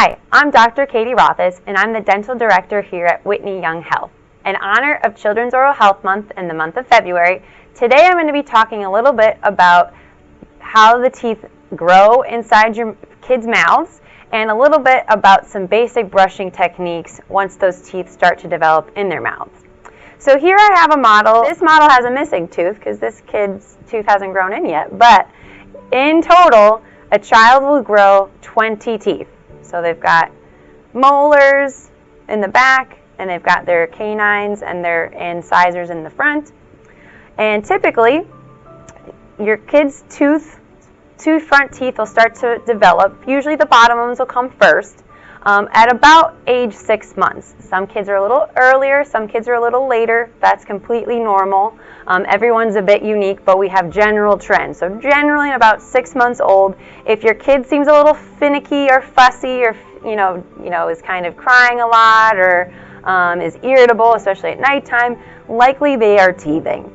Hi, I'm Dr. Katie Rothas, and I'm the Dental Director here at Whitney Young Health. In honor of Children's Oral Health Month in the month of February, today I'm going to be talking a little bit about how the teeth grow inside your kids' mouths and a little bit about some basic brushing techniques once those teeth start to develop in their mouths. So here I have a model. This model has a missing tooth because this kid's tooth hasn't grown in yet, but in total, a child will grow 20 teeth. So they've got molars in the back, and they've got their canines and their incisors in the front. And typically, your kid's two front teeth will start to develop. Usually the bottom ones will come first at about age 6 months. Some kids are a little earlier, some kids are a little later. That's completely normal. Everyone's a bit unique, but we have general trends. So generally about 6 months old, if your kid seems a little finicky or fussy or is kind of crying a lot or is irritable, especially at nighttime, likely they are teething.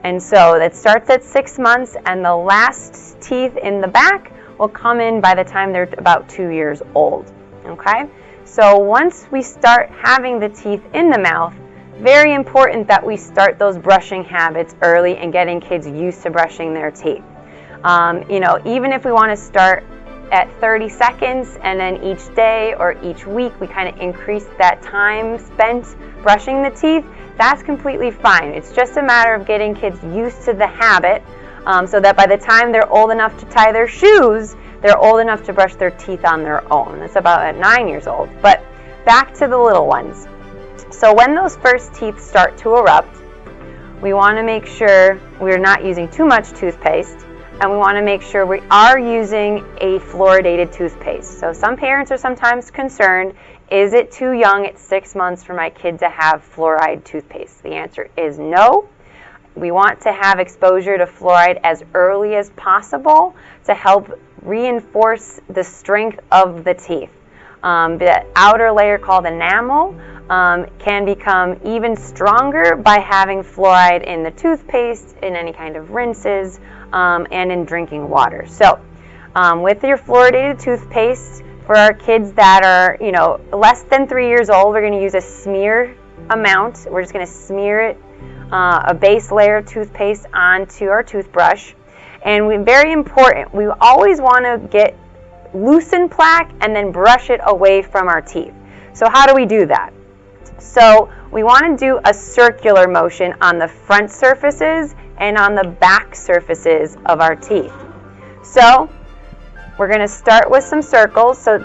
And so it starts at 6 months, and the last teeth in the back will come in by the time they're about 2 years old. Okay? So once we start having the teeth in the mouth, very important that we start those brushing habits early and getting kids used to brushing their teeth. Even if we want to start at 30 seconds and then each day or each week we kind of increase that time spent brushing the teeth, that's completely fine. It's just a matter of getting kids used to the habit so that by the time they're old enough to tie their shoes, they're old enough to brush their teeth on their own. That's about at 9 years old. But back to the little ones. So when those first teeth start to erupt, we want to make sure we're not using too much toothpaste, and we want to make sure we are using a fluoridated toothpaste. So some parents are sometimes concerned, is it too young at 6 months for my kid to have fluoride toothpaste? The answer is no. We want to have exposure to fluoride as early as possible to help reinforce the strength of the teeth. The outer layer called enamel can become even stronger by having fluoride in the toothpaste, in any kind of rinses, and in drinking water. So with your fluoridated toothpaste, for our kids that are less than 3 years old, we're going to use a smear amount. We're just going to smear it, a base layer of toothpaste onto our toothbrush. And very important, we always want to loosen plaque and then brush it away from our teeth. So how do we do that? So we want to do a circular motion on the front surfaces and on the back surfaces of our teeth. So we're going to start with some circles. So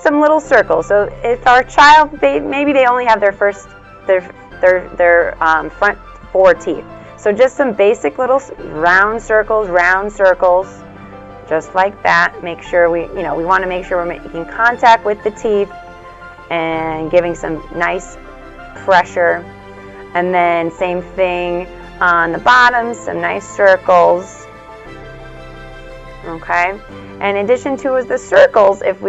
some little circles. So if our child, maybe they only have their front 4 teeth. So just some basic little round circles, just like that. Make sure we want to make sure we're making contact with the teeth and giving some nice pressure. And then same thing on the bottom, some nice circles. Okay. And in addition to the circles, if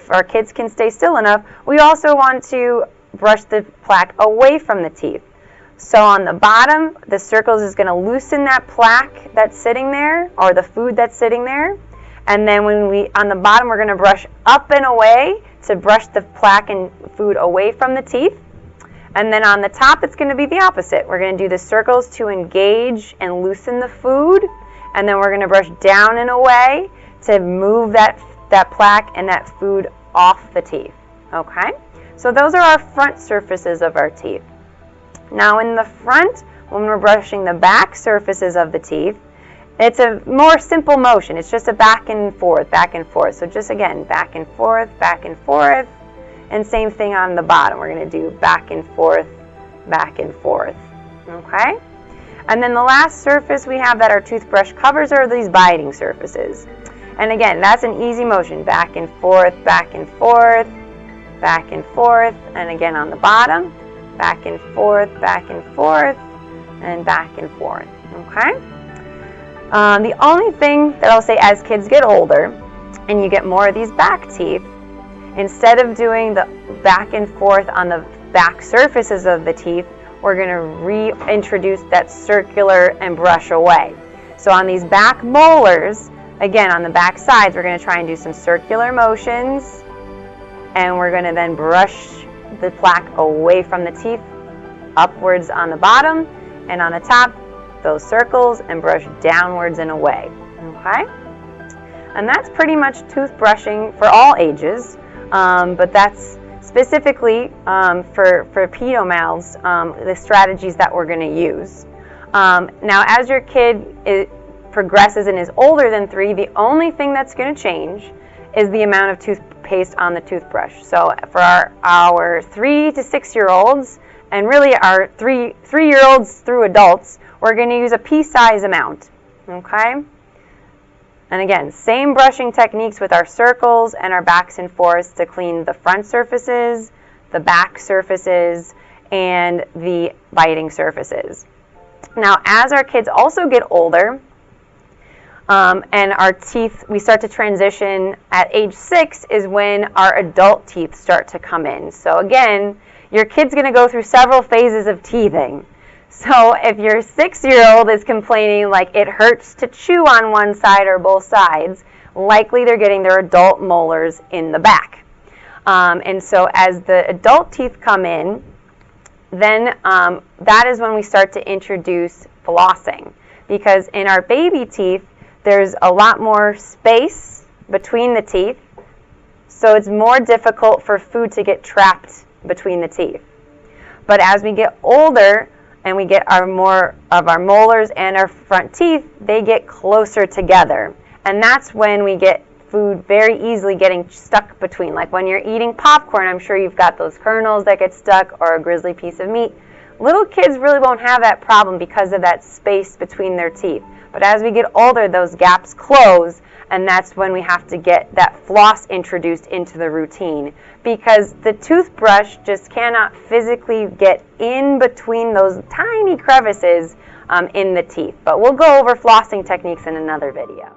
our kids can stay still enough, we also want to brush the plaque away from the teeth. So on the bottom, the circles is going to loosen that plaque that's sitting there, or the food that's sitting there. And then on the bottom, we're going to brush up and away to brush the plaque and food away from the teeth. And then on the top, it's going to be the opposite. We're going to do the circles to engage and loosen the food. And then we're going to brush down and away to move that plaque and that food off the teeth. Okay? So those are our front surfaces of our teeth. Now in the front, when we're brushing the back surfaces of the teeth, it's a more simple motion. It's just a back and forth, back and forth. So just again, back and forth, and same thing on the bottom. We're going to do back and forth, okay? And then the last surface we have that our toothbrush covers are these biting surfaces. And again, that's an easy motion, back and forth, and again on the bottom, back and forth, and back and forth, okay? The only thing that I'll say as kids get older and you get more of these back teeth, instead of doing the back and forth on the back surfaces of the teeth, we're going to reintroduce that circular and brush away. So on these back molars, again on the back sides, we're going to try and do some circular motions and we're going to then brush the plaque away from the teeth, upwards on the bottom, and on the top, those circles, and brush downwards and away. Okay? And that's pretty much toothbrushing for all ages, but that's specifically for pedo mouths, the strategies that we're going to use. Now, as your kid progresses and is older than 3, the only thing that's going to change is the amount of toothpaste on the toothbrush. So for our 3 to 6-year-olds, and really our 3-year-olds through adults, we're going to use a pea-size amount. Okay? And again, same brushing techniques with our circles and our backs and forths to clean the front surfaces, the back surfaces, and the biting surfaces. Now, as our kids also get older, and our teeth, we start to transition at age 6 is when our adult teeth start to come in. So again, your kid's going to go through several phases of teething. So if your 6-year-old is complaining like it hurts to chew on one side or both sides, likely they're getting their adult molars in the back. And so as the adult teeth come in, then that is when we start to introduce flossing. Because in our baby teeth, there's a lot more space between the teeth, so it's more difficult for food to get trapped between the teeth. But as we get older and we get more of our molars and our front teeth, they get closer together. And that's when we get food very easily getting stuck between. Like when you're eating popcorn, I'm sure you've got those kernels that get stuck, or a grizzly piece of meat. Little kids really won't have that problem because of that space between their teeth. But as we get older, those gaps close, and that's when we have to get that floss introduced into the routine, because the toothbrush just cannot physically get in between those tiny crevices in the teeth. But we'll go over flossing techniques in another video.